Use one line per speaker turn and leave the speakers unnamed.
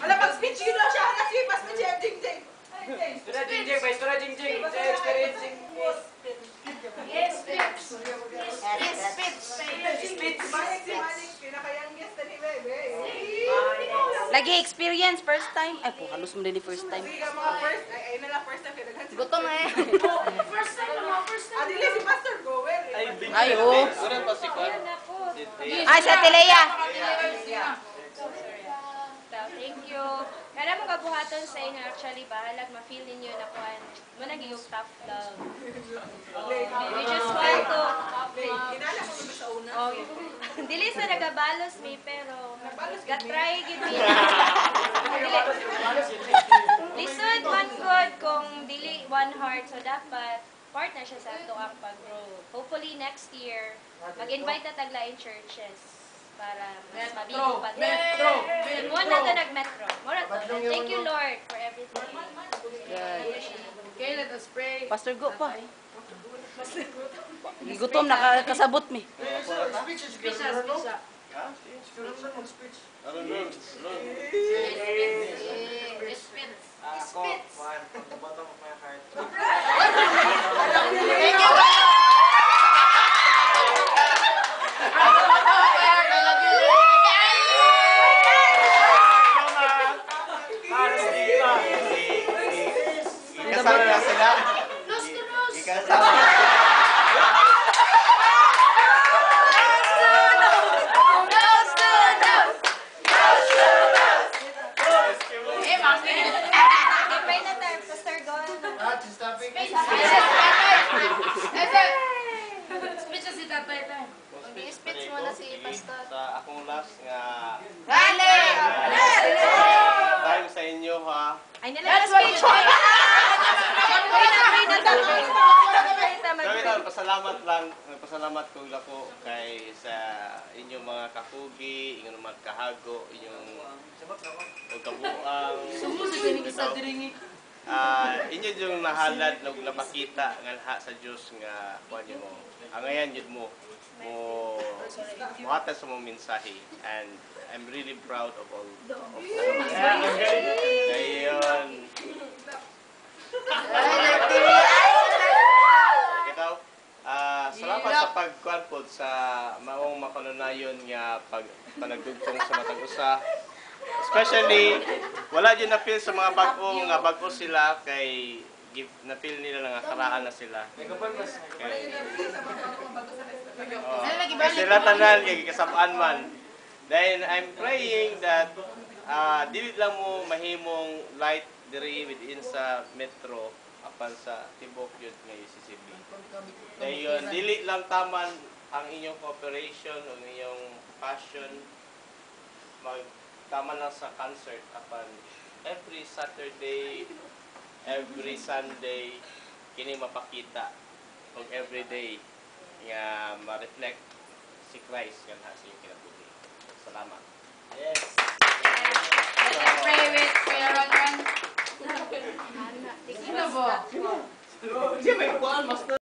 Wala pag-speech yun lang siya. Nasipas na siya. Ding-ding.
Sura jingjing, bay. Sura jingjing. Experiencing.
Yes, Pips. Yes, Pips.
Spits.
Maling si Maling. Pinakayang guest na ni Bebe.
Lagi experience, first time. Ay po, halos mo din yung first time.
Sige, mga first. Ay na lang first time.
Gutom eh.
First time naman, first time.
Adili si Pastor Gower.
Ay, oo.
Sura pa si Kwan.
Ay, sa Tilea.
Thank you. Kada mo kabuhaton sa inyo, actually, bahalag ma-feel ninyo na kuhan. Mo naging tough love. We just want to...
Kinala ko ba sa una?
Oh, dili sa nagabalos mi, pero gatry gid mi. Lisod man good kung dili one heart, so dapat part na siya sa ato ang pag-grow. Hopefully next year, mag-invite na tagla in churches para mas mabigo pa.
Metro!
Mo na to nag-metro. Mura to. Thank you Lord for everything.
Okay, let us pray.
Pastor Go pa. Gutom, nakakasabot mi.
Kasama na sila. Ikasama.
Pray na tayo, Pastor Gon.
Speech si Tatay tayo.
Mag-i-speech mo na si Pastor.
Sa akong last nga
Dale!
time sa inyo ha.
Ay, nila-speech.
Grabe tayo, pasalamat ko lako kay sa inyong mga kapugi, inyong mga kahago, inyong kabuang. Inyo yung nahalad na napakita nga lahat sa Diyos nga kuan mo. Ang ngayon yun mo muhatag sa mong mensahe, and I'm really proud of all of that. Ngayon. Ikaw, salamat sa pagkuan po sa maong makanunayon nga panagdugtong sa matag usa. Especially, wala dyan na-feel sa mga bago sila kay na-feel nila na karaan na sila. Sila tanan kay kasapaan man. Then I'm praying that dili lang mo mahimong light diri within sa metro apan sa tibok yun nga UCCB. Dayon dili lang taman ang inyong cooperation o inyong passion tama lang sa concert apan every Saturday, every Sunday kini mapakita og every day nga ma-reflect si Christ kanha sa inyong kinabuhi. Salamat. Yes.
Pray with prayer on.
Sino ba? Sino ba?